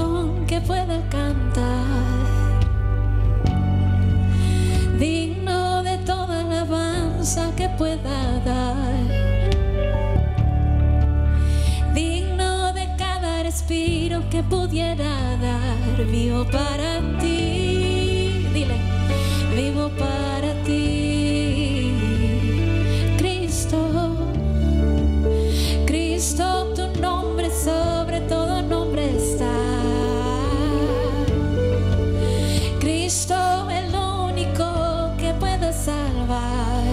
canción que pueda cantar, digno de toda alabanza que pueda dar, digno de cada respiro que pudiera dar. Vivo para ti, dile, vivo para ti, Cristo. Cristo, tu nombre sobre todo nombre está. Cristo, el único que puede salvar,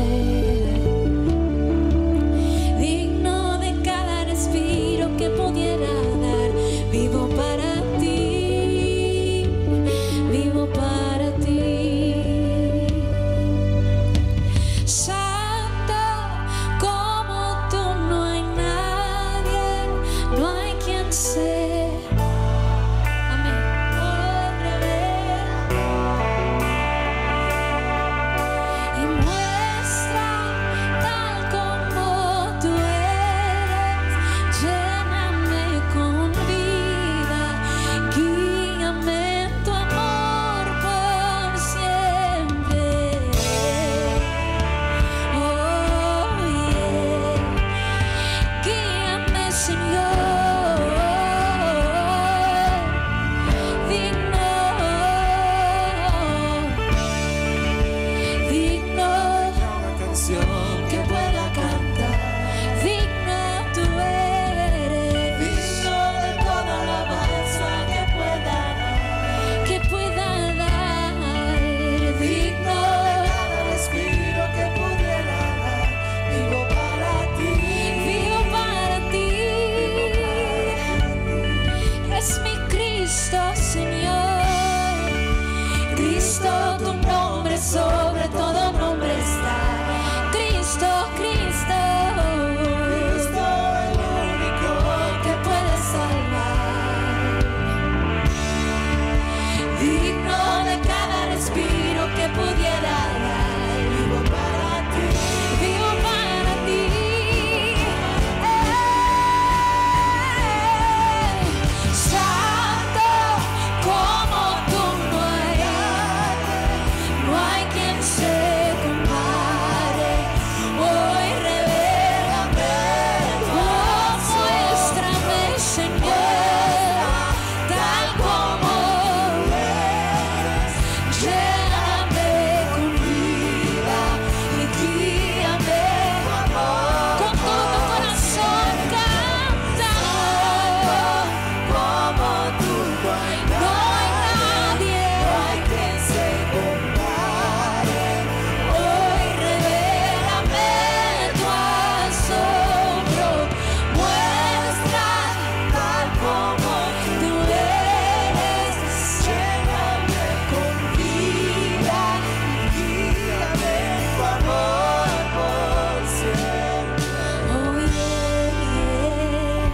digno de cada respiro que pudiera dar. Vivo para ti, vivo para ti. Santo, como tú no hay nadie, no hay quien sea. Amén. Otra vez. Y muestra tal como tú eres, lléname con vida, guíame en tu amor por siempre. Oh, yeah. Guíame, Señor, digno, digno, Una canción que pueda cantar, digno tú eres, digno de toda alabanza que pueda dar, que pueda dar, digno, cada respiro que pudiera dar. Vivo para ti, vivo para ti, es mi Cristo, Señor. Cristo, tu nombre sobre todo nombre está. Cristo, Cristo, Cristo el único que puede salvar, digno de cada respiro que pudiera dar. vivo para ti. Vivo para ti. Santo, como tú no hay quien se compare. Hoy revélame, muéstrame, Señor, tal como eres. Lléname con vida y guíame con todo tu corazón. Canta Como tú no hay no hay nadie. quien se compare. Hoy revélame tu asombro, muestra Tal como tú eres. lléname con vida y guíame en tu amor por siempre. Oh yeah,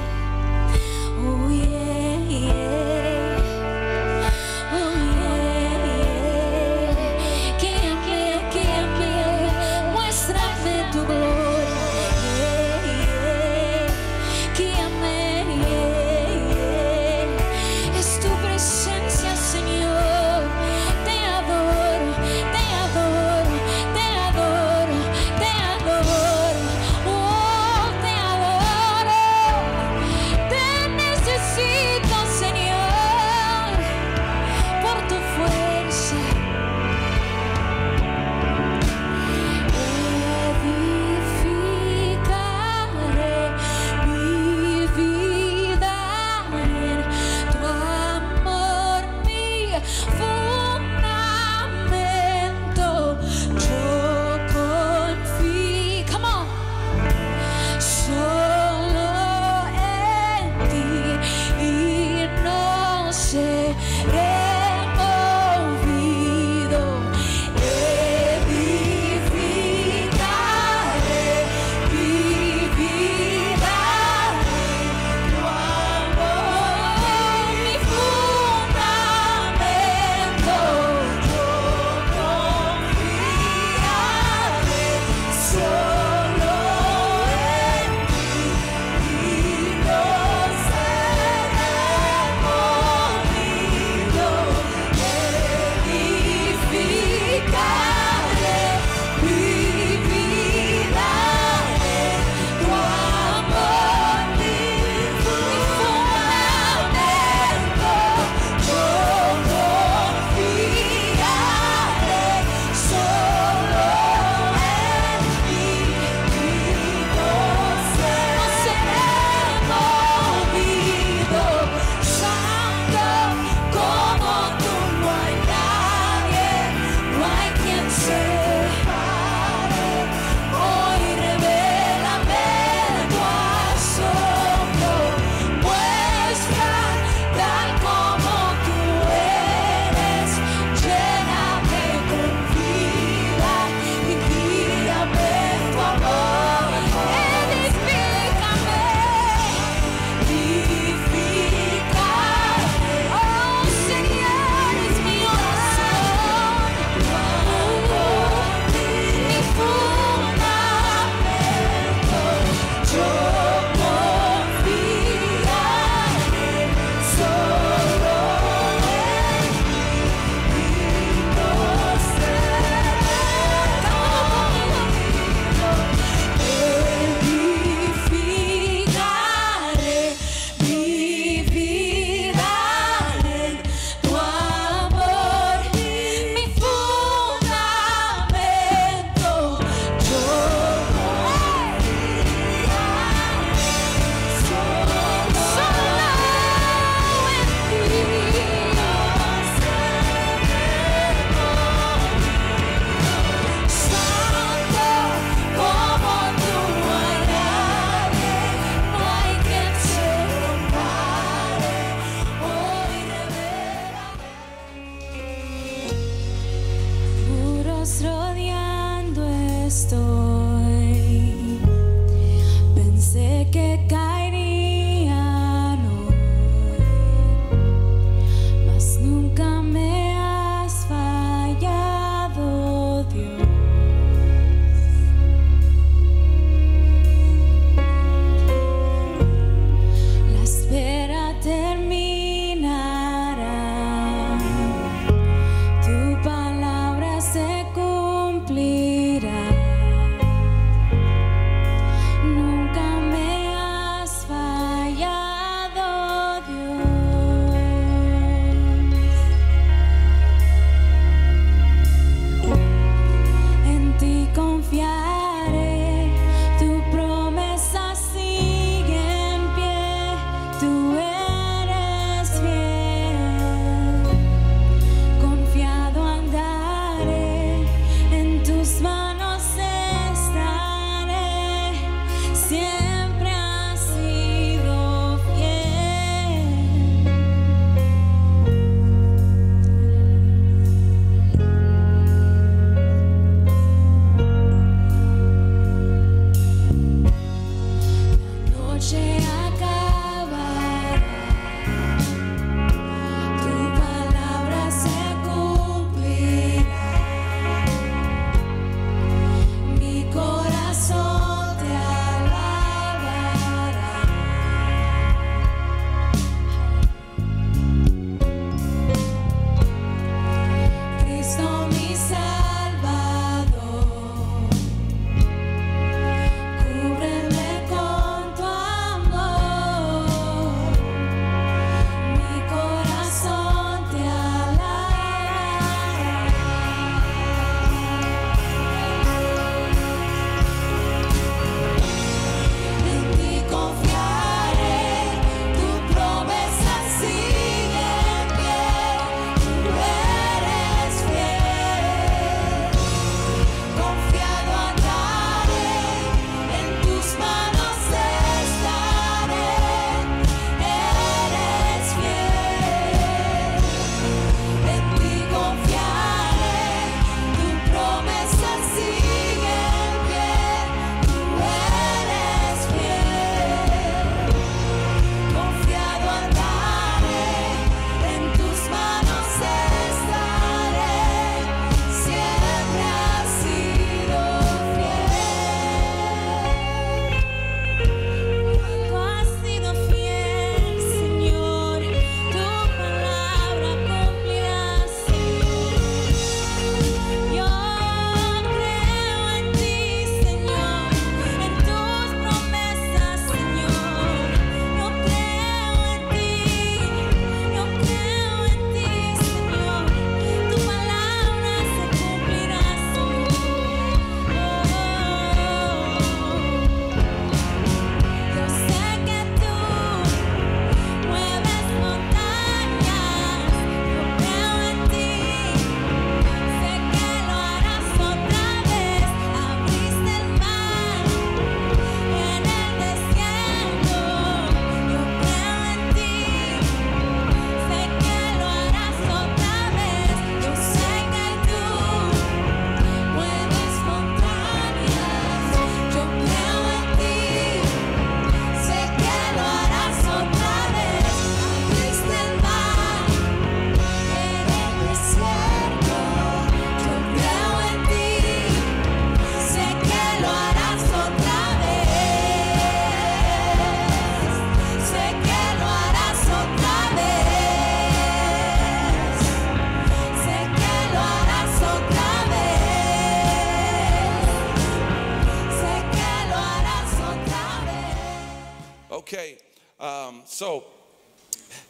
oh yeah, oh yeah. Guíame, muéstrame tu gloria. Guíame, es tu presencia, Señor. Te adoro, te adoro, te adoro, te adoro. Oh, te adoro. Te necesito, Señor, por tu fuerza. Edificaré mi vida en tu amor, mi fundamento. Yo confío, come on, solo en ti y no seré movido. Edificaré mi vida en tu amor, mi fundamento. Yo confiaré solo en ti y no seré movido.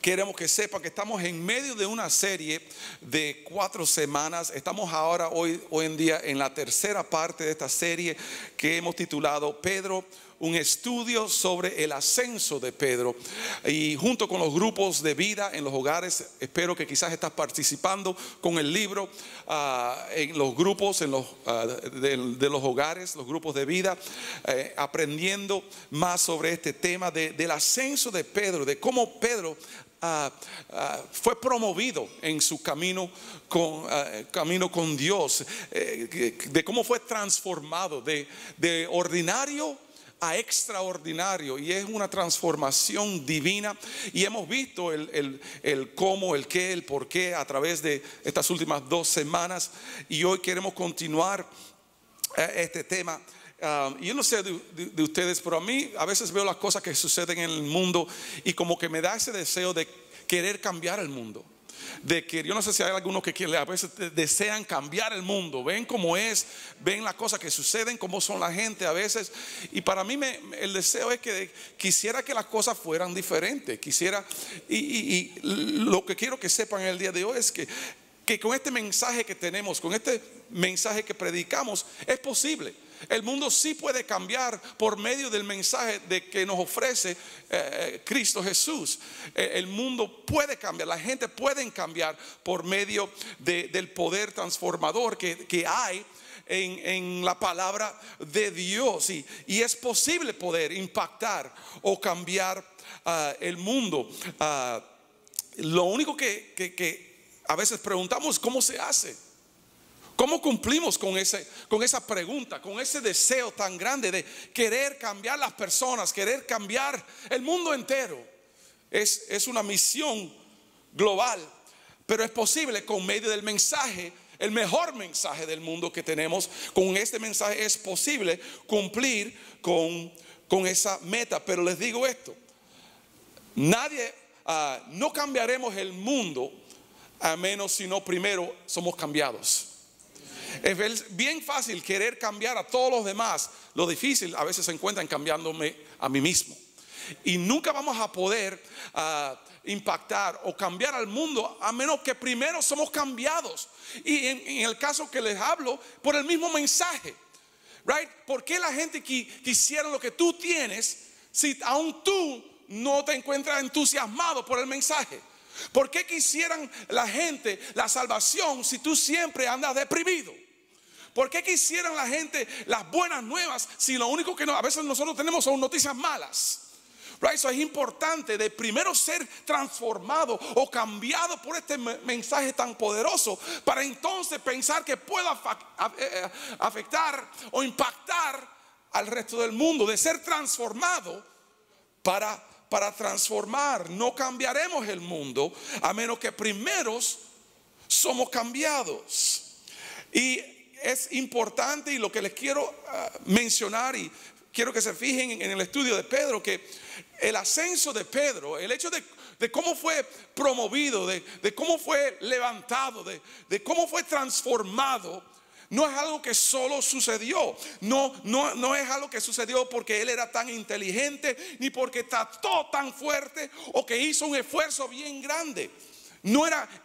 Queremos que sepan que estamos en medio de una serie de 4 semanas. Estamos ahora hoy en día en la tercera parte de esta serie que hemos titulado Pedro, un estudio sobre el ascenso de Pedro. Y junto con los grupos de vida en los hogares, espero que quizás estás participando con el libro en los grupos de los hogares, los grupos de vida, aprendiendo más sobre este tema del ascenso de Pedro, de cómo Pedro fue promovido en su camino con Dios, de cómo fue transformado de ordinario a extraordinario, y es una transformación divina. Y hemos visto el cómo, el qué, el por qué a través de estas últimas 2 semanas, y hoy queremos continuar este tema. Y yo no sé de ustedes, pero a mí a veces veo las cosas que suceden en el mundo y como que me da ese deseo de querer cambiar el mundo. De que yo no sé si hay algunos que a veces desean cambiar el mundo, ven cómo es, ven las cosas que suceden, cómo son la gente a veces. Y para mí el deseo es que quisiera que las cosas fueran diferentes. Y lo que quiero que sepan el día de hoy es que con este mensaje que tenemos, con este mensaje que predicamos, es posible. El mundo sí puede cambiar por medio del mensaje que nos ofrece Cristo Jesús. El mundo puede cambiar, la gente puede cambiar por medio del poder transformador que hay en la palabra de Dios. Y es posible poder impactar o cambiar el mundo. Lo único que a veces preguntamos, ¿cómo se hace? ¿Cómo cumplimos con esa pregunta, con ese deseo tan grande de querer cambiar las personas, querer cambiar el mundo entero? Es una misión global, pero es posible con medio del mensaje, el mejor mensaje del mundo que tenemos. Con este mensaje es posible cumplir con esa meta. Pero les digo esto: no cambiaremos el mundo a menos si no primero somos cambiados. Es bien fácil querer cambiar a todos los demás. Lo difícil a veces se encuentra en cambiándome a mí mismo. Y nunca vamos a poder impactar o cambiar al mundo a menos que primero somos cambiados. Y en el caso que les hablo, por el mismo mensaje, right? ¿Por qué la gente quisiera lo que tú tienes si aún tú no te encuentras entusiasmado por el mensaje? ¿Por qué quisieran la gente la salvación si tú siempre andas deprimido? ¿Por qué quisieran la gente las buenas nuevas si lo único que a veces nosotros tenemos son noticias malas? Right? So es importante de primero ser transformado o cambiado por este mensaje tan poderoso, para entonces pensar que pueda afectar o impactar al resto del mundo. De ser transformado para transformar. No cambiaremos el mundo a menos que primero somos cambiados. Y es importante, y lo que les quiero mencionar, y quiero que se fijen en el estudio de Pedro, que el ascenso de Pedro, el hecho de cómo fue promovido, de cómo fue levantado, de cómo fue transformado, no es algo que solo sucedió. No es algo que sucedió porque él era tan inteligente, ni porque trató tan fuerte, o que hizo un esfuerzo bien grande.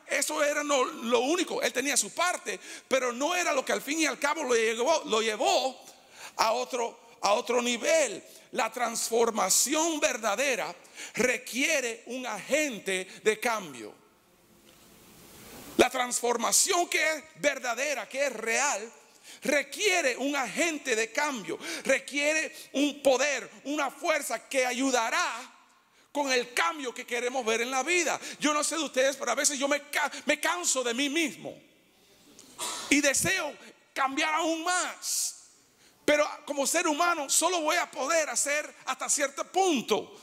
Eso era lo único. Él tenía su parte, pero no era lo que al fin y al cabo lo llevó a otro nivel. La transformación verdadera requiere un agente de cambio. La transformación que es verdadera, que es real, requiere un agente de cambio. Requiere un poder, una fuerza que ayudará con el cambio que queremos ver en la vida. Yo no sé de ustedes, pero a veces yo me canso de mí mismo y deseo cambiar aún más. Pero como ser humano solo voy a poder hacer hasta cierto punto.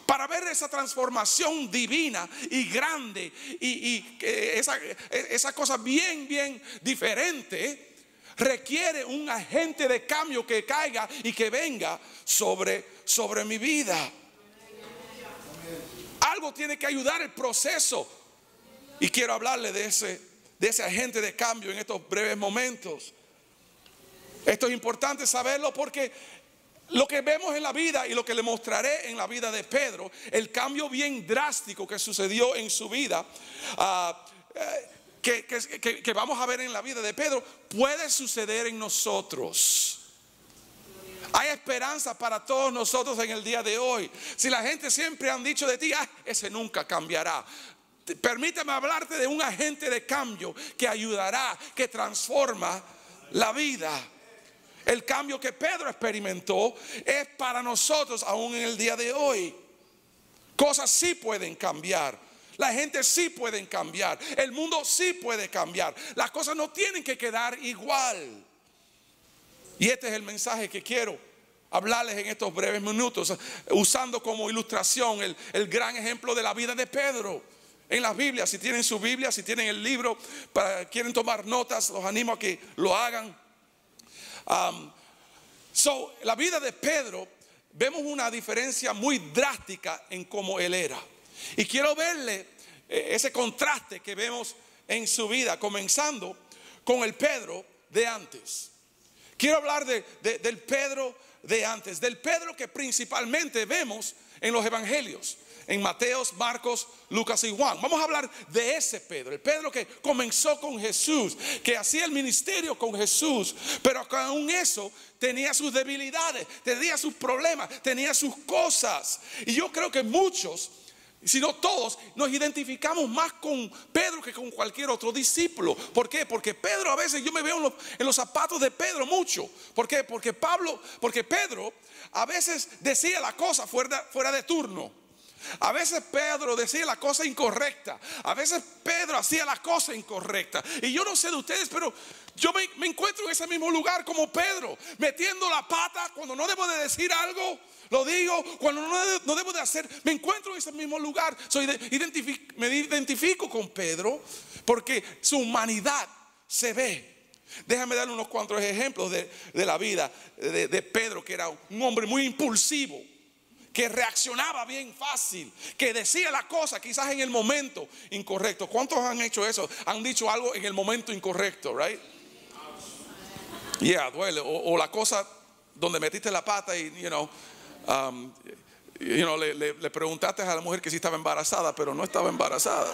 Para ver esa transformación divina y grande y esa cosa bien diferente, requiere un agente de cambio que caiga y que venga sobre mi vida. Algo tiene que ayudar el proceso, y quiero hablarle de ese agente de cambio en estos breves momentos. Esto es importante saberlo porque lo que vemos en la vida y lo que le mostraré en la vida de Pedro, el cambio bien drástico que sucedió en su vida, que vamos a ver en la vida de Pedro, puede suceder en nosotros. Hay esperanza para todos nosotros en el día de hoy. Si la gente siempre han dicho de ti, ese nunca cambiará, permíteme hablarte de un agente de cambio que ayudará, que transforma la vida. El cambio que Pedro experimentó es para nosotros aún en el día de hoy. Cosas sí pueden cambiar. La gente sí puede cambiar. El mundo sí puede cambiar. Las cosas no tienen que quedar igual. Y este es el mensaje que quiero hablarles en estos breves minutos, usando como ilustración el gran ejemplo de la vida de Pedro. En la Biblia, si tienen su Biblia, si tienen el libro, quieren tomar notas, los animo a que lo hagan. La vida de Pedro, vemos una diferencia muy drástica en cómo él era. Y quiero verle ese contraste que vemos en su vida, comenzando con el Pedro de antes. Quiero hablar del Pedro de antes, del Pedro que principalmente vemos en los evangelios, en Mateos, Marcos, Lucas y Juan. Vamos a hablar de ese Pedro, el Pedro que comenzó con Jesús, que hacía el ministerio con Jesús, pero aún eso tenía sus debilidades, tenía sus problemas, tenía sus cosas. Y yo creo que muchos, si no todos, nos identificamos más con Pedro que con cualquier otro discípulo. ¿Por qué? Porque Pedro, a veces yo me veo en los zapatos de Pedro mucho. ¿Por qué? Porque Pedro a veces decía la cosa fuera de turno. A veces Pedro decía la cosa incorrecta. A veces Pedro hacía la cosa incorrecta. Y yo no sé de ustedes, pero yo me encuentro en ese mismo lugar como Pedro, metiendo la pata cuando no debo de decir algo. Lo digo cuando no debo de hacer. Me encuentro en ese mismo lugar. Me identifico con Pedro porque su humanidad se ve. Déjame darle unos cuantos ejemplos de la vida de Pedro, que era un hombre muy impulsivo, que reaccionaba bien fácil, que decía la cosa quizás en el momento incorrecto. ¿Cuántos han hecho eso? Han dicho algo en el momento incorrecto, right? Yeah, duele. O la cosa donde metiste la pata y le preguntaste a la mujer que si estaba embarazada, pero no estaba embarazada.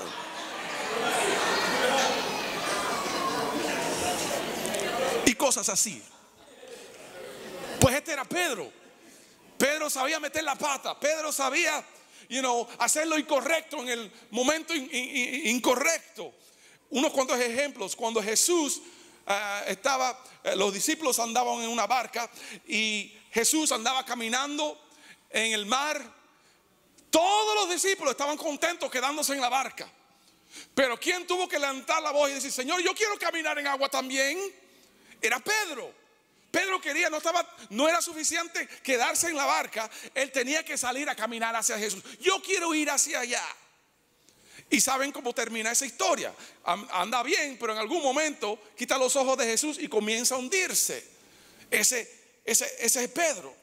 Y cosas así. Pues este era Pedro. Pedro sabía meter la pata. Pedro sabía, hacer lo incorrecto en el momento incorrecto. Unos cuantos ejemplos. Cuando Jesús los discípulos andaban en una barca y Jesús andaba caminando en el mar. Todos los discípulos estaban contentos quedándose en la barca. Pero ¿quién tuvo que levantar la voz y decir: Señor, yo quiero caminar en agua también? Era Pedro. Pedro quería, no era suficiente quedarse en la barca. Él tenía que salir a caminar hacia Jesús. Yo quiero ir hacia allá. Y saben cómo termina esa historia. Anda bien, pero en algún momento quita los ojos de Jesús y comienza a hundirse. Ese es Pedro.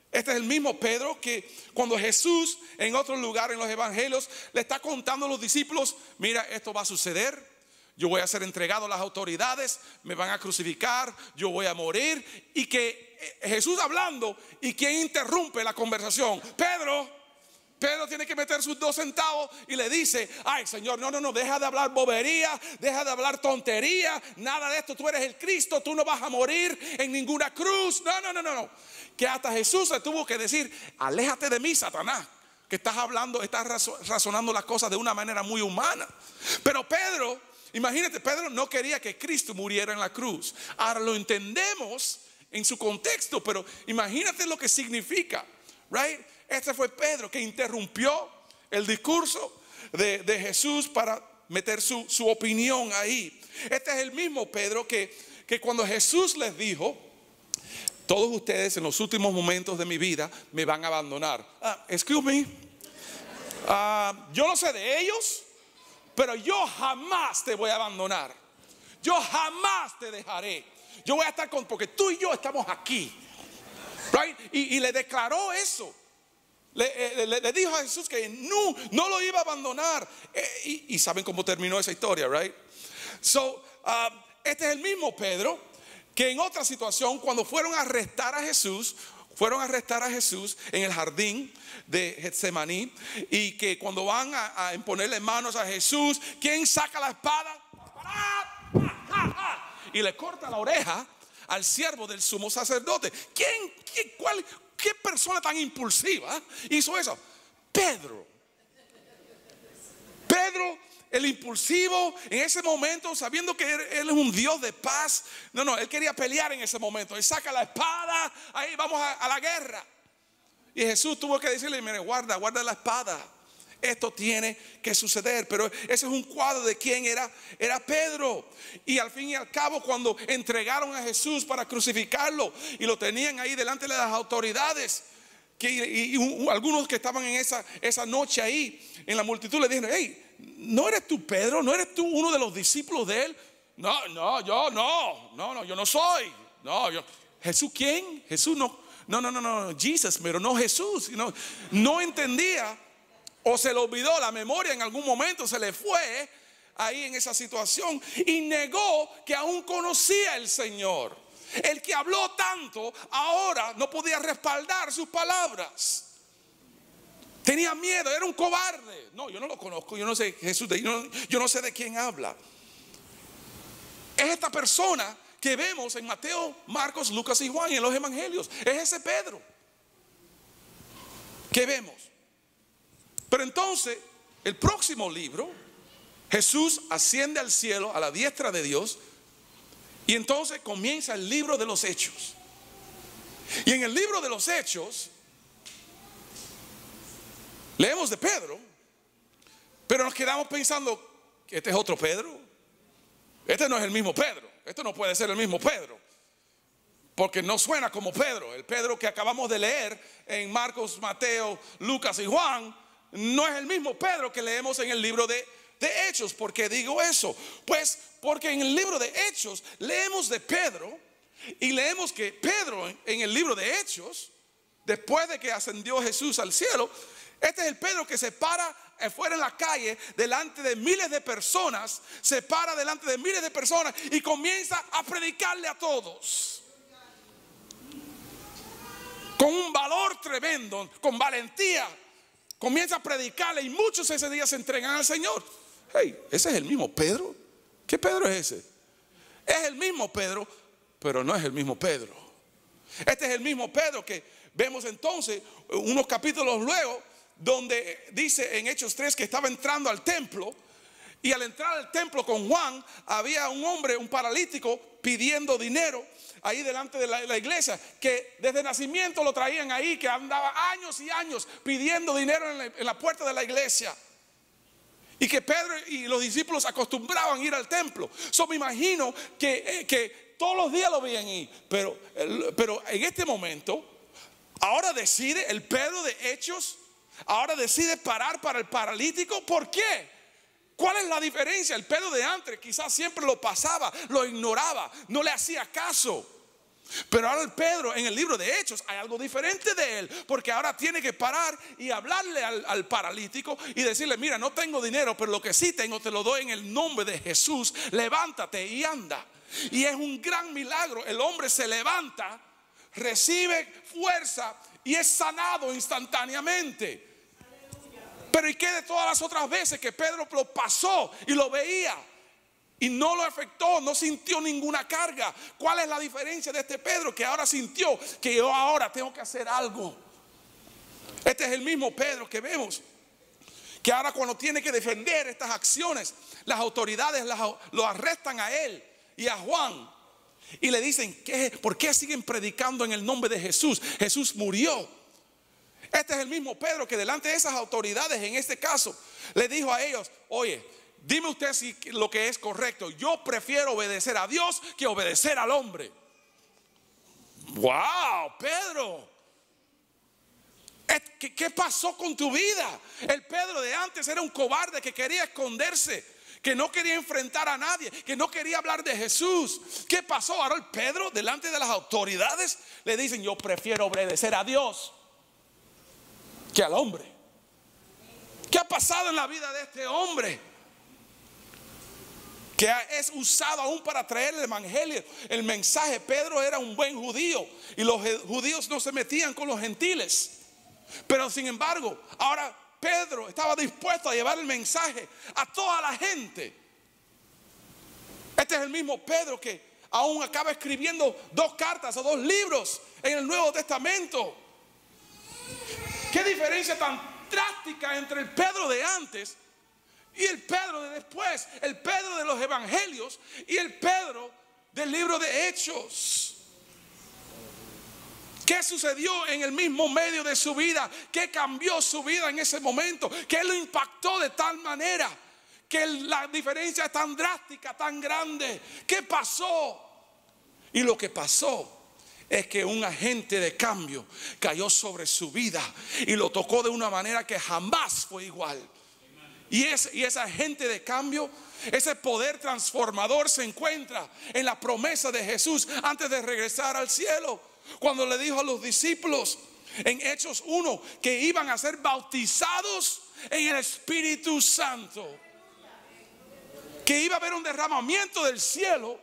Este es el mismo Pedro que cuando Jesús en otro lugar en los evangelios le está contando a los discípulos: mira, esto va a suceder. Yo voy a ser entregado a las autoridades, me van a crucificar, yo voy a morir. Y que Jesús hablando, y quien interrumpe la conversación, Pedro tiene que meter sus 2 centavos y le dice: ay, Señor, no, deja de hablar bobería, deja de hablar tontería, nada de esto, tú eres el Cristo, tú no vas a morir en ninguna cruz. No. Que hasta Jesús le tuvo que decir: aléjate de mí, Satanás, que estás razonando las cosas de una manera muy humana. Pero Pedro, imagínate, Pedro no quería que Cristo muriera en la cruz. Ahora lo entendemos en su contexto, pero imagínate lo que significa, right? Este fue Pedro que interrumpió el discurso de Jesús para meter su opinión ahí. Este es el mismo Pedro que cuando Jesús les dijo: todos ustedes en los últimos momentos de mi vida me van a abandonar. Excuse me. Yo no sé de ellos, pero yo jamás te voy a abandonar. Yo jamás te dejaré. Yo voy a estar porque tú y yo estamos aquí, right? Y le declaró eso. Le dijo a Jesús que no lo iba a abandonar. Y saben cómo terminó esa historia, right? Este es el mismo Pedro que en otra situación, cuando fueron a arrestar a Jesús, fueron a arrestar a Jesús en el jardín de Getsemaní, y que cuando van a imponerle manos a Jesús, ¿quién saca la espada? Y le corta la oreja al siervo del sumo sacerdote. ¿Qué persona tan impulsiva hizo eso? Pedro, el impulsivo, en ese momento, sabiendo que él es un Dios de paz. No, él quería pelear en ese momento. Él saca la espada, ahí vamos a la guerra. Y Jesús tuvo que decirle: mire, guarda la espada. Esto tiene que suceder. Pero ese es un cuadro de quién era Pedro. Y al fin y al cabo, cuando entregaron a Jesús para crucificarlo y lo tenían ahí delante de las autoridades, y algunos que estaban en esa noche ahí en la multitud le dijeron: hey, ¿no eres tú Pedro? ¿No eres tú uno de los discípulos de él? No, yo no soy. ¿Jesús quién? Jesús no, Jesus, pero no Jesús. No entendía, o se le olvidó, la memoria en algún momento se le fue ahí en esa situación, y negó que aún conocía al Señor. El que habló tanto ahora no podía respaldar sus palabras. Tenía miedo, era un cobarde. No, yo no lo conozco, yo no sé Jesús, yo no sé de quién habla. Es esta persona que vemos en Mateo, Marcos, Lucas y Juan, y en los evangelios. Es ese Pedro que vemos. Pero entonces, el próximo libro, Jesús asciende al cielo a la diestra de Dios, y entonces comienza el libro de los Hechos. Y en el libro de los Hechos leemos de Pedro, pero nos quedamos pensando que este es otro Pedro. Este no es el mismo Pedro. Esto no puede ser el mismo Pedro, porque no suena como Pedro. El Pedro que acabamos de leer en Marcos, Mateo, Lucas y Juan no es el mismo Pedro que leemos en el libro de Hechos. ¿Por qué digo eso? Pues porque en el libro de Hechos leemos de Pedro, y leemos que Pedro en el libro de Hechos, después de que ascendió Jesús al cielo, este es el Pedro que se para fuera en la calle delante de miles de personas. Se para delante de miles de personas y comienza a predicarle a todos con un valor tremendo, con valentía. Comienza a predicarle, y muchos ese día se entregan al Señor. Hey, ese es el mismo Pedro. ¿Qué Pedro es ese? Es el mismo Pedro, pero no es el mismo Pedro. Este es el mismo Pedro que vemos entonces unos capítulos luego, donde dice en Hechos 3 que estaba entrando al templo, y al entrar al templo con Juan había un hombre, un paralítico, pidiendo dinero ahí delante de la iglesia, que desde nacimiento lo traían ahí, que andaba años y años pidiendo dinero en la puerta de la iglesia, y que Pedro y los discípulos acostumbraban a ir al templo. Me imagino que todos los días lo veían ahí, pero en este momento ahora decide el Pedro de Hechos, ahora decide parar para el paralítico. ¿Por qué? ¿Cuál es la diferencia? El Pedro de antes quizás siempre lo pasaba, lo ignoraba, no le hacía caso. Pero ahora el Pedro en el libro de Hechos hay algo diferente de él, porque ahora tiene que parar y hablarle al paralítico y decirle: mira, no tengo dinero, pero lo que sí tengo te lo doy en el nombre de Jesús. Levántate y anda. Y es un gran milagro. El hombre se levanta, recibe fuerza y es sanado instantáneamente. Pero ¿y qué de todas las otras veces que Pedro lo pasó y lo veía y no lo afectó, no sintió ninguna carga? ¿Cuál es la diferencia de este Pedro que ahora sintió que yo ahora tengo que hacer algo? Este es el mismo Pedro que vemos, que ahora cuando tiene que defender estas acciones, las autoridades lo arrestan a él y a Juan y le dicen: ¿por qué siguen predicando en el nombre de Jesús? Jesús murió. Este es el mismo Pedro que delante de esas autoridades, en este caso, le dijo a ellos: oye, dime usted si lo que es correcto. Yo prefiero obedecer a Dios que obedecer al hombre. ¡Wow, Pedro! ¿Qué pasó con tu vida? El Pedro de antes era un cobarde que quería esconderse, que no quería enfrentar a nadie, que no quería hablar de Jesús. ¿Qué pasó? Ahora el Pedro delante de las autoridades le dicen: yo prefiero obedecer a Dios que al hombre. ¿Qué ha pasado en la vida de este hombre? que es usado aún para traer el evangelio, el mensaje. Pedro era un buen judío y los judíos no se metían con los gentiles. Pero sin embargo, ahora Pedro estaba dispuesto a llevar el mensaje a toda la gente. Este es el mismo Pedro que aún acaba escribiendo 2 cartas o 2 libros en el Nuevo Testamento. ¿Qué diferencia tan drástica entre el Pedro de antes y el Pedro de después? El Pedro de los evangelios y el Pedro del libro de Hechos. ¿Qué sucedió en el mismo medio de su vida? ¿Qué cambió su vida en ese momento? ¿Qué lo impactó de tal manera que la diferencia es tan drástica, tan grande? ¿Qué pasó? Y lo que pasó es que un agente de cambio cayó sobre su vida y lo tocó de una manera que jamás fue igual. Y ese agente de cambio, ese poder transformador, se encuentra en la promesa de Jesús antes de regresar al cielo. Cuando le dijo a los discípulos en Hechos 1 que iban a ser bautizados en el Espíritu Santo, que iba a haber un derramamiento del cielo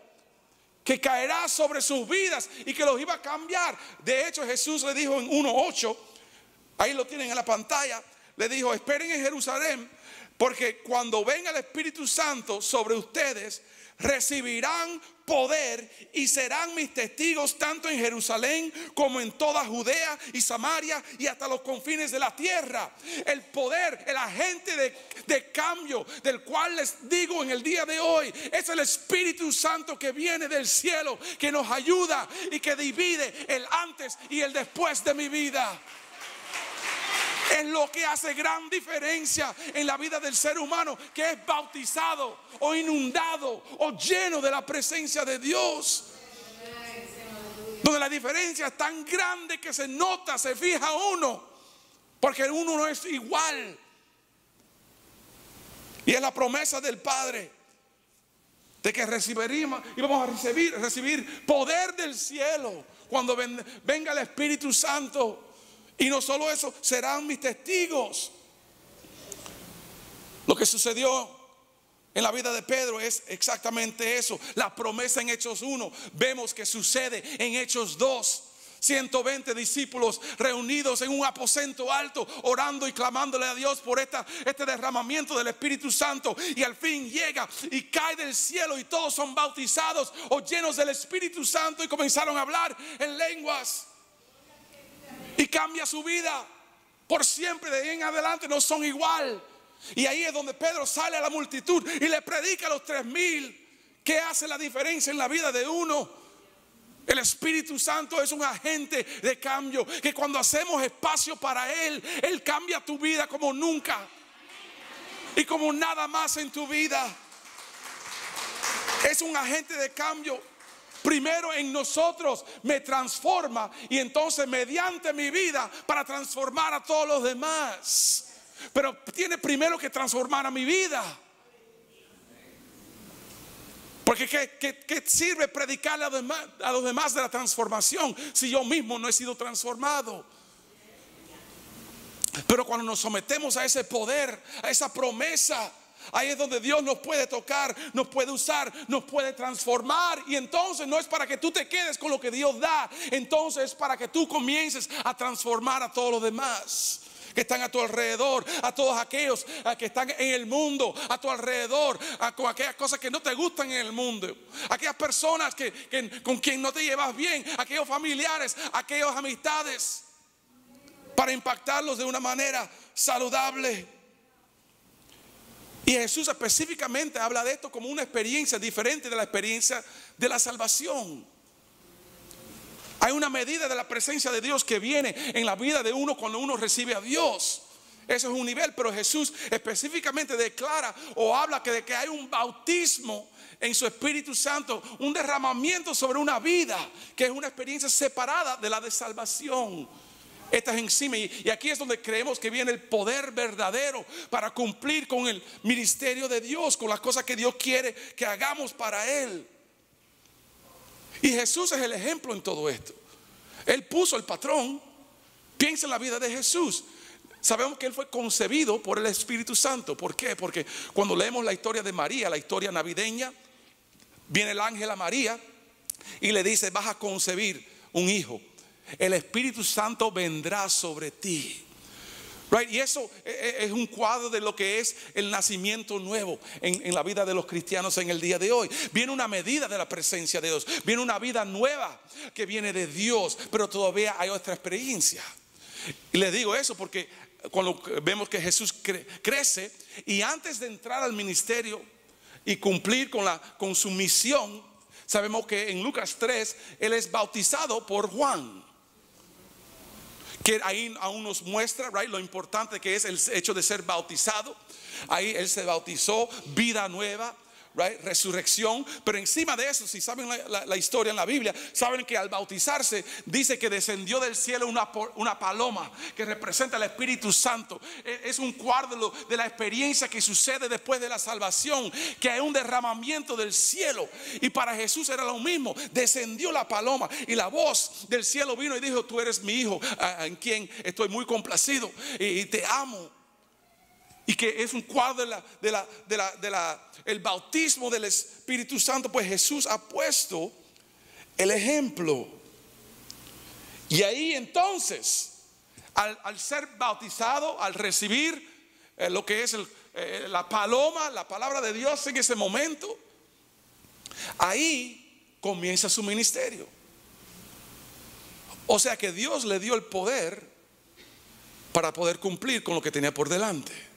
que caerá sobre sus vidas y que los iba a cambiar. De hecho, Jesús le dijo en 1:8, ahí lo tienen en la pantalla, le dijo: esperen en Jerusalén, porque cuando venga el Espíritu Santo sobre ustedes, recibirán poder y serán mis testigos tanto en Jerusalén como en toda Judea y Samaria y hasta los confines de la tierra. El poder, el agente de cambio del cual les digo en el día de hoy, es el Espíritu Santo que viene del cielo, que nos ayuda y que divide el antes y el después de mi vida. Es lo que hace gran diferencia en la vida del ser humano, que es bautizado o inundado o lleno de la presencia de Dios. Donde la diferencia es tan grande que se nota, se fija uno, porque uno no es igual. Y es la promesa del Padre de que recibiríamos y vamos a recibir poder del cielo cuando venga el Espíritu Santo. Y no solo eso, serán mis testigos. Lo que sucedió en la vida de Pedro es exactamente eso. La promesa en Hechos 1, vemos que sucede en Hechos 2. 120 discípulos reunidos en un aposento alto, orando y clamándole a Dios por este derramamiento del Espíritu Santo. Y al fin llega y cae del cielo y todos son bautizados o llenos del Espíritu Santo y comenzaron a hablar en lenguas. Y cambia su vida por siempre. De ahí en adelante no son igual. Y ahí es donde Pedro sale a la multitud y le predica a los 3000. ¿Qué hace la diferencia en la vida de uno? El Espíritu Santo es un agente de cambio, que cuando hacemos espacio para Él, Él cambia tu vida como nunca y como nada más en tu vida. Es un agente de cambio. Primero en nosotros me transforma y entonces mediante mi vida para transformar a todos los demás. Pero tiene primero que transformar a mi vida. Porque ¿qué sirve predicarle a los demás de la transformación si yo mismo no he sido transformado? Pero cuando nos sometemos a ese poder, a esa promesa, ahí es donde Dios nos puede tocar, nos puede usar, nos puede transformar. Y entonces no es para que tú te quedes con lo que Dios da. Entonces es para que tú comiences a transformar a todos los demás que están a tu alrededor, a todos aquellos que están en el mundo, a tu alrededor, con aquellas cosas que no te gustan en el mundo, aquellas personas con quien no te llevas bien, aquellos familiares, aquellas amistades, para impactarlos de una manera saludable. Y Jesús específicamente habla de esto como una experiencia diferente de la experiencia de la salvación. Hay una medida de la presencia de Dios que viene en la vida de uno cuando uno recibe a Dios. Eso es un nivel, pero Jesús específicamente declara o habla de que hay un bautismo en su Espíritu Santo, un derramamiento sobre una vida que es una experiencia separada de la de salvación. Esta es encima, y aquí es donde creemos que viene el poder verdadero para cumplir con el ministerio de Dios, con las cosas que Dios quiere que hagamos para Él. Y Jesús es el ejemplo en todo esto. Él puso el patrón. Piensa en la vida de Jesús. Sabemos que Él fue concebido por el Espíritu Santo. ¿Por qué? Porque cuando leemos la historia de María, la historia navideña, viene el ángel a María y le dice: vas a concebir un hijo, el Espíritu Santo vendrá sobre ti. Right? Y eso es un cuadro de lo que es el nacimiento nuevo en la vida de los cristianos en el día de hoy. Viene una medida de la presencia de Dios, viene una vida nueva que viene de Dios, pero todavía hay otra experiencia. Y le digo eso porque cuando vemos que Jesús crece, y antes de entrar al ministerio y cumplir con su misión, sabemos que en Lucas 3 él es bautizado por Juan, que ahí aún nos muestra, right, lo importante que es el hecho de ser bautizado. Ahí él se bautizó, vida nueva, right, resurrección. Pero encima de eso, si saben la historia en la Biblia, saben que al bautizarse dice que descendió del cielo una paloma que representa el Espíritu Santo. Es un cuadro de la experiencia que sucede después de la salvación, que hay un derramamiento del cielo. Y para Jesús era lo mismo, descendió la paloma y la voz del cielo vino y dijo: tú eres mi hijo, en quien estoy muy complacido y te amo. Y que es un cuadro el bautismo del Espíritu Santo. Pues Jesús ha puesto el ejemplo. Y ahí entonces, al ser bautizado, al recibir lo que es la paloma, la palabra de Dios en ese momento, ahí comienza su ministerio. O sea que Dios le dio el poder para poder cumplir con lo que tenía por delante.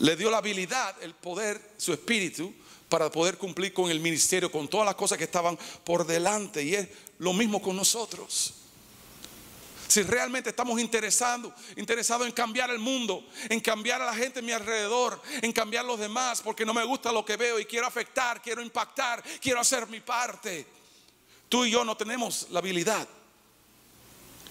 Le dio la habilidad, el poder, su espíritu, para poder cumplir con el ministerio, con todas las cosas que estaban por delante. Y es lo mismo con nosotros. Si realmente estamos interesados en cambiar el mundo, en cambiar a la gente a mi alrededor, en cambiar a los demás, porque no me gusta lo que veo y quiero afectar, quiero impactar, quiero hacer mi parte. Tú y yo no tenemos la habilidad,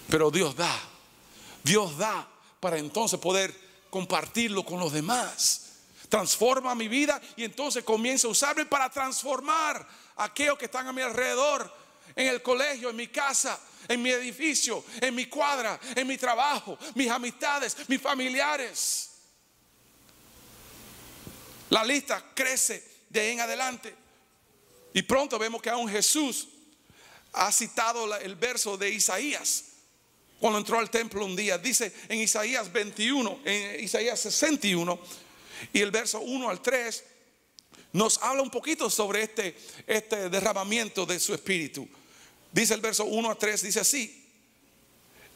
pero Dios da para entonces poder compartirlo con los demás. Transforma mi vida y entonces comienza a usarme para transformar a aquellos que están a mi alrededor, en el colegio, en mi casa, en mi edificio, en mi cuadra, en mi trabajo, mis amistades, mis familiares. La lista crece de ahí en adelante. Y pronto vemos que aún Jesús ha citado el verso de Isaías. Cuando entró al templo un día, dice en Isaías 21, en Isaías 61 y el verso 1 al 3, nos habla un poquito sobre este derramamiento de su espíritu. Dice el verso 1 a 3, dice así: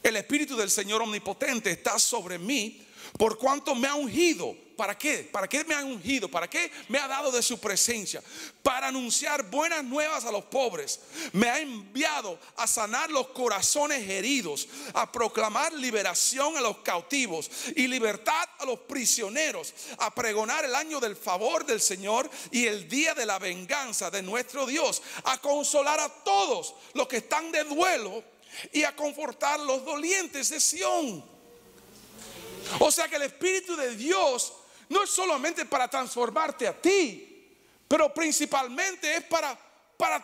el espíritu del Señor omnipotente está sobre mí, por cuanto me ha ungido. ¿Para qué? ¿Para qué me ha ungido? ¿Para qué me ha dado de su presencia? Para anunciar buenas nuevas a los pobres. Me ha enviado a sanar los corazones heridos, a proclamar liberación a los cautivos y libertad a los prisioneros, a pregonar el año del favor del Señor y el día de la venganza de nuestro Dios, a consolar a todos los que están de duelo y a confortar a los dolientes de Sión. O sea que el Espíritu de Dios no es solamente para transformarte a ti, pero principalmente es para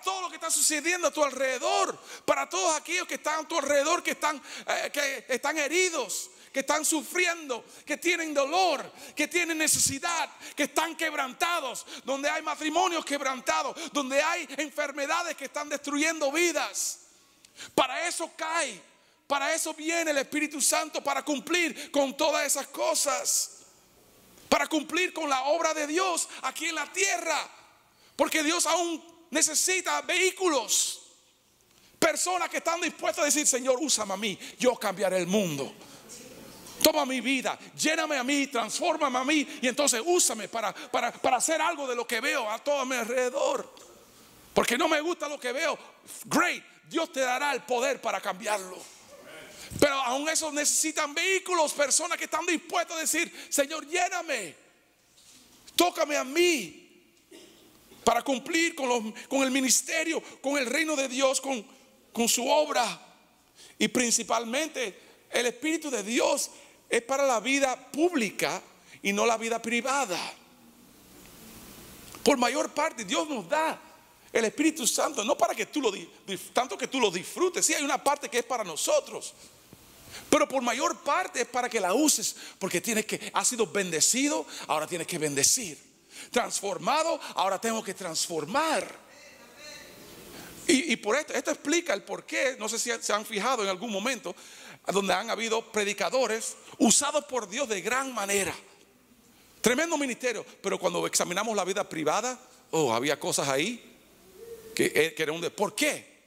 todo lo que está sucediendo a tu alrededor, para todos aquellos que están a tu alrededor, que están heridos, que están sufriendo, que tienen dolor, que tienen necesidad, que están quebrantados, donde hay matrimonios quebrantados, donde hay enfermedades que están destruyendo vidas. Para eso cae, para eso viene el Espíritu Santo, para cumplir con todas esas cosas, para cumplir con la obra de Dios aquí en la tierra. Porque Dios aún necesita vehículos, personas que están dispuestas a decir: Señor, úsame a mí, yo cambiaré el mundo. Toma mi vida, lléname a mí, transfórmame a mí, y entonces úsame para hacer algo de lo que veo a todo mi alrededor. Porque no me gusta lo que veo. Great, Dios te dará el poder para cambiarlo. Pero aún eso necesitan vehículos, personas que están dispuestas a decir: Señor, lléname, tócame a mí, para cumplir con el ministerio, con el reino de Dios, con su obra. Y principalmente el Espíritu de Dios es para la vida pública y no la vida privada. Por mayor parte Dios nos da el Espíritu Santo no para que tú tanto que tú lo disfrutes. Sí, hay una parte que es para nosotros, pero por mayor parte es para que la uses, porque has sido bendecido, ahora tienes que bendecir. Transformado, ahora tengo que transformar. Y por esto explica el por qué. No sé si se han fijado en algún momento donde han habido predicadores usados por Dios de gran manera. Tremendo ministerio. Pero cuando examinamos la vida privada, había cosas ahí que eran ¿por qué?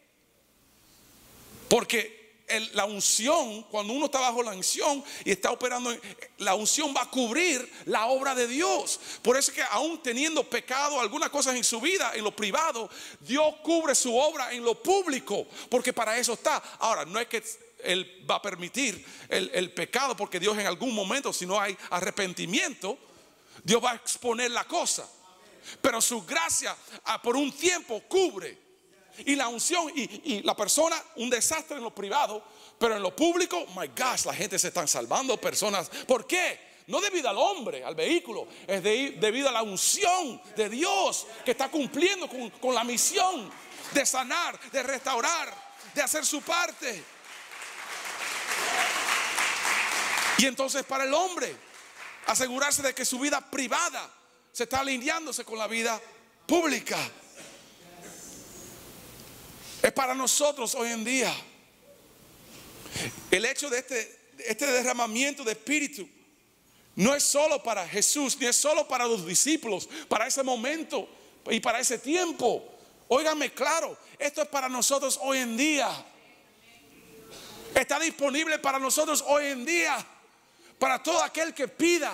Porque la unción, cuando uno está bajo la unción y está operando, la unción va a cubrir la obra de Dios. Por eso es que aún teniendo pecado, algunas cosas en su vida, en lo privado, Dios cubre su obra en lo público, porque para eso está. Ahora, no es que Él va a permitir el pecado, porque Dios en algún momento, si no hay arrepentimiento, Dios va a exponer la cosa. Pero su gracia por un tiempo cubre. Y la unción y la persona, un desastre en lo privado, pero en lo público, my gosh, la gente se están salvando, personas. ¿Por qué? No debido al hombre, al vehículo, es debido a la unción de Dios que está cumpliendo con la misión de sanar, de restaurar, de hacer su parte. Y entonces para el hombre, asegurarse de que su vida privada se está alineándose con la vida pública. Es para nosotros hoy en día. El hecho de este derramamiento de espíritu no es solo para Jesús, ni es solo para los discípulos, para ese momento y para ese tiempo. Óigame claro, esto es para nosotros hoy en día. Está disponible para nosotros hoy en día. Para todo aquel que pida,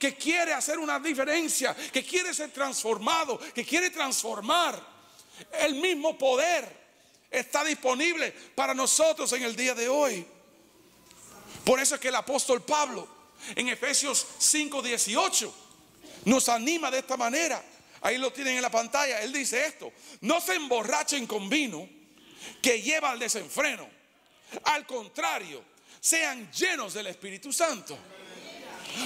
que quiere hacer una diferencia, que quiere ser transformado, que quiere transformar. El mismo poder está disponible para nosotros en el día de hoy. Por eso es que el apóstol Pablo en Efesios 5:18 nos anima de esta manera. Ahí lo tienen en la pantalla. Él dice esto: no se emborrachen con vino que lleva al desenfreno. Al contrario, sean llenos del Espíritu Santo.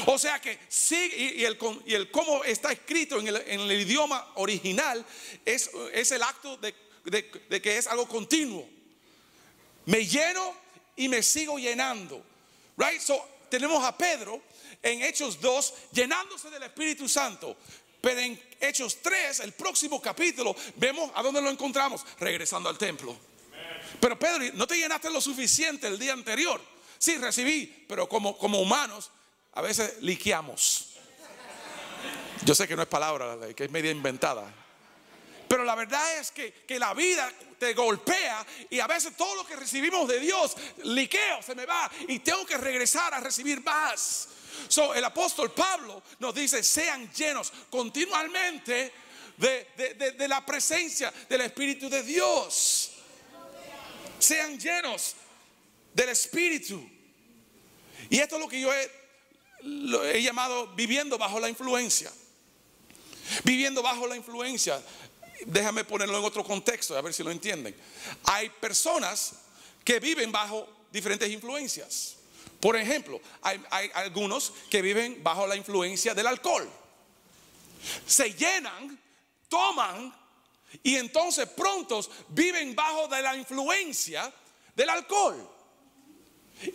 O sea que sí, y el cómo está escrito en el idioma original es el acto de que es algo continuo. Me lleno y me sigo llenando. Right? So tenemos a Pedro en Hechos 2 llenándose del Espíritu Santo. Pero en Hechos 3, el próximo capítulo, vemos a dónde lo encontramos, regresando al templo. Pero Pedro, ¿no te llenaste lo suficiente el día anterior? Sí, recibí, pero como humanos a veces liqueamos. Yo sé que no es palabra, que es media inventada. Pero la verdad es que la vida te golpea y a veces todo lo que recibimos de Dios, liqueo, se me va y tengo que regresar a recibir más. So, el apóstol Pablo nos dice: sean llenos continuamente de la presencia del Espíritu de Dios. Sean llenos del Espíritu. Y esto es lo que yo he llamado viviendo bajo la influencia. Viviendo bajo la influencia. Déjame ponerlo en otro contexto, a ver si lo entienden. Hay personas que viven bajo diferentes influencias. Por ejemplo, hay algunos que viven bajo la influencia del alcohol. Se llenan, toman y entonces prontos viven bajo de la influencia del alcohol.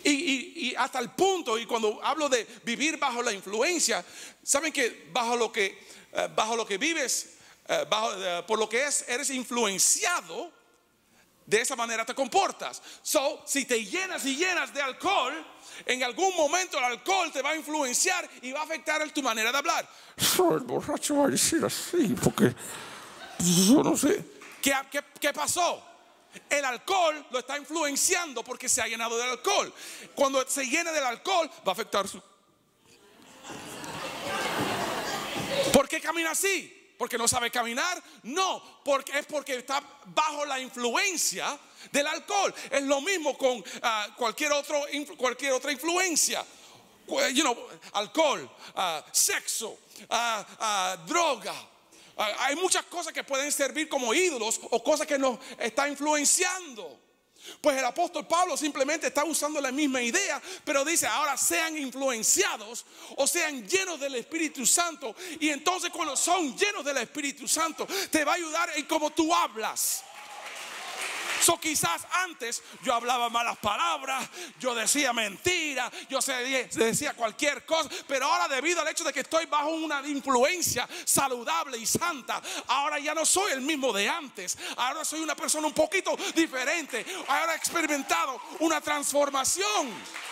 Y hasta el punto, y cuando hablo de vivir bajo la influencia, saben que bajo lo que vives, por lo que eres influenciado, de esa manera te comportas. So, si te llenas y llenas de alcohol, en algún momento el alcohol te va a influenciar y va a afectar tu manera de hablar. El borracho va a decir así porque yo no sé. ¿Qué pasó? El alcohol lo está influenciando porque se ha llenado del alcohol. Cuando se llena del alcohol va a afectar su... ¿Por qué camina así? ¿Porque no sabe caminar? No, porque está bajo la influencia del alcohol. Es lo mismo con cualquier otra influencia. Alcohol, sexo, droga. Hay muchas cosas que pueden servir como ídolos o cosas que nos están influenciando. Pues el apóstol Pablo simplemente está usando la misma idea, pero dice: ahora sean influenciados o sean llenos del Espíritu Santo. Y entonces cuando son llenos del Espíritu Santo, te va a ayudar en cómo tú hablas. So, quizás antes yo hablaba malas palabras, yo decía mentiras, yo decía cualquier cosa, pero ahora, debido al hecho de que estoy bajo una influencia saludable y santa, ahora ya no soy el mismo de antes. Ahora soy una persona un poquito diferente. Ahora he experimentado una transformación.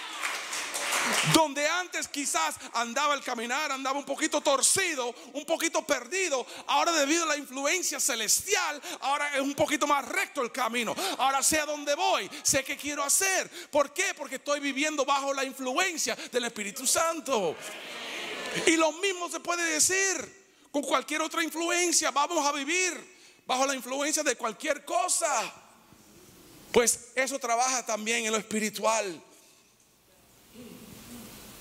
Donde antes quizás andaba al caminar, andaba un poquito torcido, un poquito perdido, ahora, debido a la influencia celestial, ahora es un poquito más recto el camino. Ahora sé a dónde voy, sé qué quiero hacer. ¿Por qué? Porque estoy viviendo bajo la influencia del Espíritu Santo. Y lo mismo se puede decir con cualquier otra influencia. Vamos a vivir bajo la influencia de cualquier cosa, pues eso trabaja también en lo espiritual.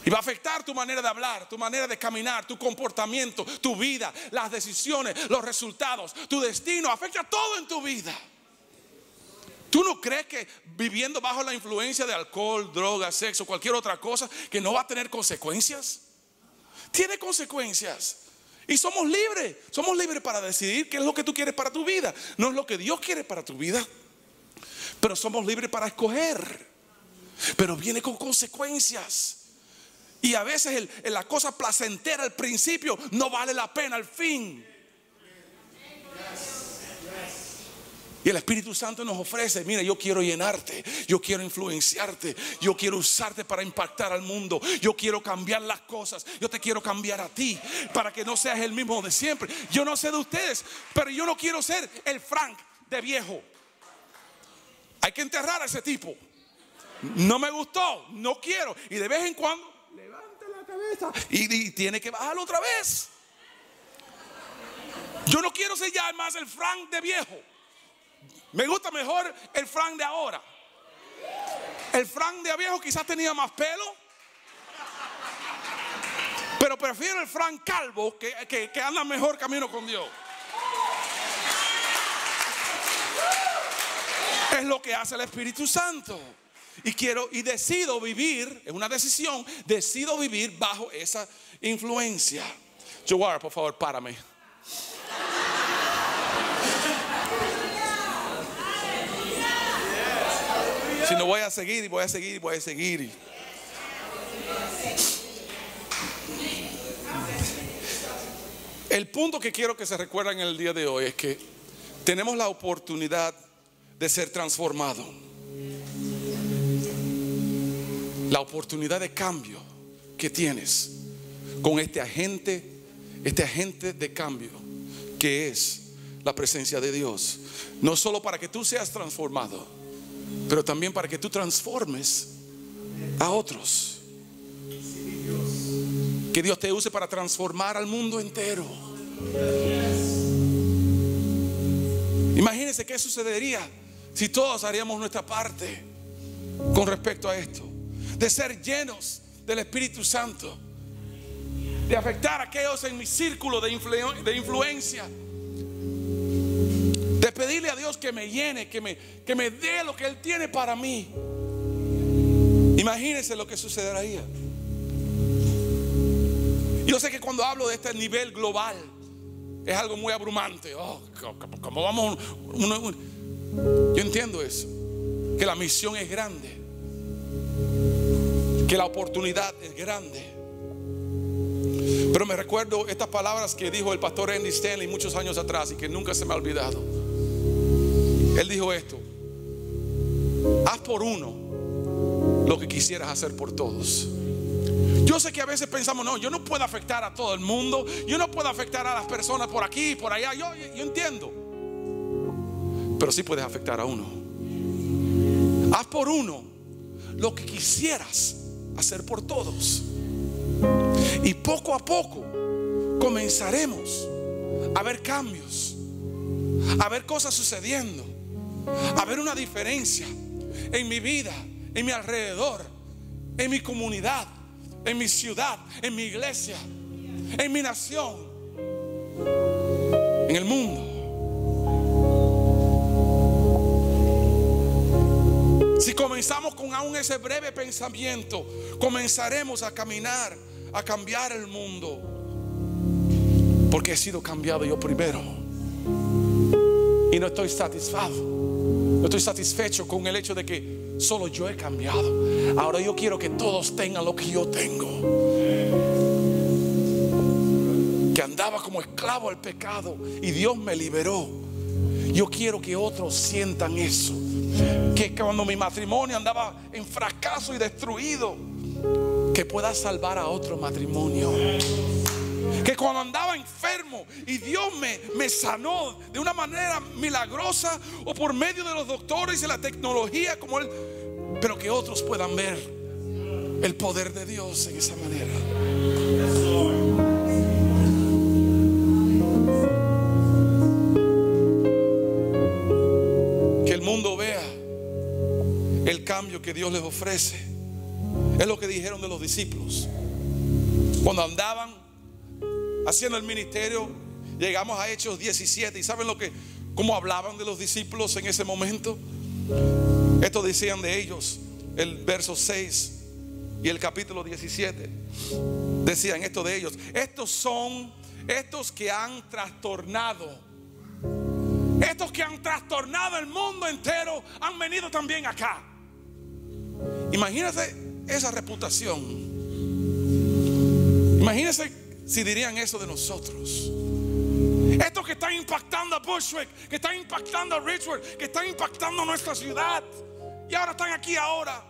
Y va a afectar tu manera de hablar, tu manera de caminar, tu comportamiento, tu vida, las decisiones, los resultados, tu destino. Afecta todo en tu vida. ¿Tú no crees que viviendo bajo la influencia de alcohol, drogas, sexo, cualquier otra cosa, que no va a tener consecuencias? Tiene consecuencias. Y somos libres para decidir qué es lo que tú quieres para tu vida. No es lo que Dios quiere para tu vida, pero somos libres para escoger. Pero viene con consecuencias. Y a veces la cosa placentera al principio no vale la pena al fin. Y el Espíritu Santo nos ofrece: mira, yo quiero llenarte, yo quiero influenciarte, yo quiero usarte para impactar al mundo, yo quiero cambiar las cosas, yo te quiero cambiar a ti para que no seas el mismo de siempre. Yo no sé de ustedes, pero yo no quiero ser el Frank de viejo. Hay que enterrar a ese tipo. No me gustó, no quiero. Y de vez en cuando levante la cabeza y tiene que bajarlo otra vez. Yo no quiero ser ya más el Frank de viejo. Me gusta mejor el Frank de ahora. El Frank de viejo quizás tenía más pelo, pero prefiero el Frank calvo que anda mejor camino con Dios. Es lo que hace el Espíritu Santo. Y decido vivir, es una decisión, decido vivir bajo esa influencia. Jawar, por favor, párame. Si no, voy a seguir y voy a seguir y voy a seguir. El punto que quiero que se recuerden en el día de hoy es que tenemos la oportunidad de ser transformados. La oportunidad de cambio que tienes con este agente de cambio que es la presencia de Dios. No solo para que tú seas transformado, pero también para que tú transformes a otros. Que Dios te use para transformar al mundo entero. Imagínense qué sucedería si todos haríamos nuestra parte con respecto a esto. De ser llenos del Espíritu Santo, de afectar a aquellos en mi círculo de influencia, de pedirle a Dios que me llene, que me dé lo que Él tiene para mí. Imagínense lo que sucedería. Yo sé que cuando hablo de este nivel global es algo muy abrumante. ¿Cómo vamos? Yo entiendo eso, que la misión es grande, que la oportunidad es grande. Pero me recuerdo estas palabras que dijo el pastor Andy Stanley muchos años atrás y que nunca se me ha olvidado. Él dijo esto: haz por uno lo que quisieras hacer por todos. Yo sé que a veces pensamos: no, yo no puedo afectar a todo el mundo, yo no puedo afectar a las personas por aquí y por allá. Yo entiendo, pero sí puedes afectar a uno. Haz por uno lo que quisieras hacer por todos. Y poco a poco comenzaremos a ver cambios, a ver cosas sucediendo, a ver una diferencia en mi vida, en mi alrededor, en mi comunidad, en mi ciudad, en mi iglesia, en mi nación, en el mundo. Si comenzamos con aún ese breve pensamiento, comenzaremos a caminar, a cambiar el mundo, porque he sido cambiado yo primero y no estoy satisfecho. Yo estoy satisfecho con el hecho de que solo yo he cambiado. Ahora yo quiero que todos tengan lo que yo tengo. Que andaba como esclavo al pecado y Dios me liberó. Yo quiero que otros sientan eso. Que cuando mi matrimonio andaba en fracaso y destruido, que pueda salvar a otro matrimonio. Que cuando andaba enfermo y Dios me sanó de una manera milagrosa, o por medio de los doctores y la tecnología como él, pero que otros puedan ver el poder de Dios en esa manera. Que el mundo vea el cambio que Dios les ofrece. Es lo que dijeron de los discípulos cuando andaban haciendo el ministerio. Llegamos a Hechos 17 y ¿saben cómo hablaban de los discípulos en ese momento? Esto decían de ellos, el verso 6 y el capítulo 17. Decían esto de ellos: estos son estos que han trastornado. Estos que han trastornado el mundo entero han venido también acá. Imagínense esa reputación. Imagínense si dirían eso de nosotros. Estos que están impactando a Bushwick, que están impactando a Richwood, que están impactando a nuestra ciudad, y ahora están aquí ahora.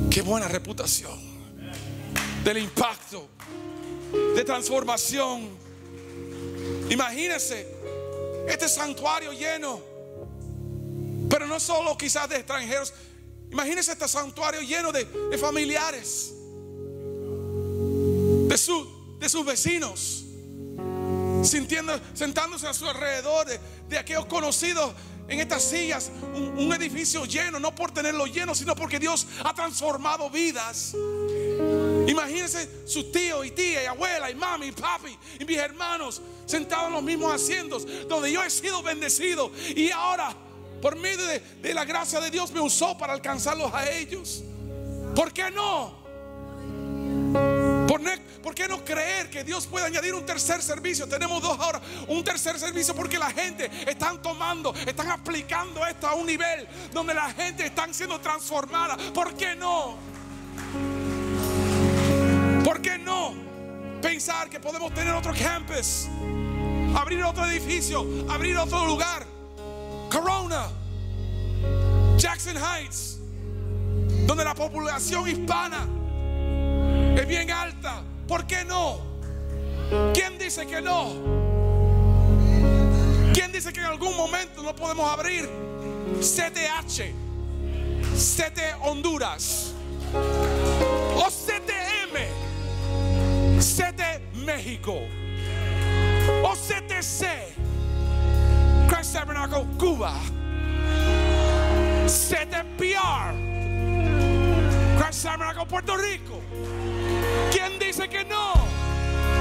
Qué buena reputación del impacto, de transformación. Imagínense este santuario lleno, pero no solo quizás de extranjeros. Imagínense este santuario lleno de familiares, de sus vecinos, sentándose a su alrededor, de aquellos conocidos en estas sillas. Un edificio lleno, no por tenerlo lleno, sino porque Dios ha transformado vidas. Imagínense sus tíos y tías y abuela y mami y papi y mis hermanos sentados en los mismos asientos donde yo he sido bendecido, y ahora por medio de la gracia de Dios me usó para alcanzarlos a ellos. ¿Por qué no? ¿Por qué no creer que Dios puede añadir un tercer servicio? Tenemos 2 ahora, un tercer servicio, porque la gente están aplicando esto a un nivel donde la gente está siendo transformada. ¿Por qué no? ¿Por qué no pensar que podemos tener otro campus, abrir otro edificio, abrir otro lugar? Corona, Jackson Heights, donde la población hispana es bien alta. ¿Por qué no? ¿Quién dice que no? ¿Quién dice que en algún momento no podemos abrir CTH, CT Honduras, o CTM, CT México, o CTC, Christ Tabernacle Cuba, CTPR, Christ Tabernacle Puerto Rico? ¿Quién dice que no?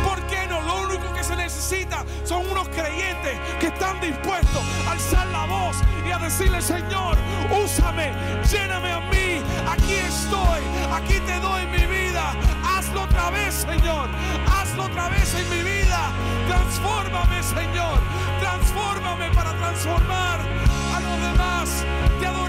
¿Por qué no? Lo único que se necesita son unos creyentes que están dispuestos a alzar la voz y a decirle: Señor, úsame, lléname a mí, aquí estoy, aquí te doy mi vida. Hazlo otra vez, Señor, hazlo otra vez en mi vida. Transfórmame, Señor, transfórmame para transformar a los demás. Te adoro.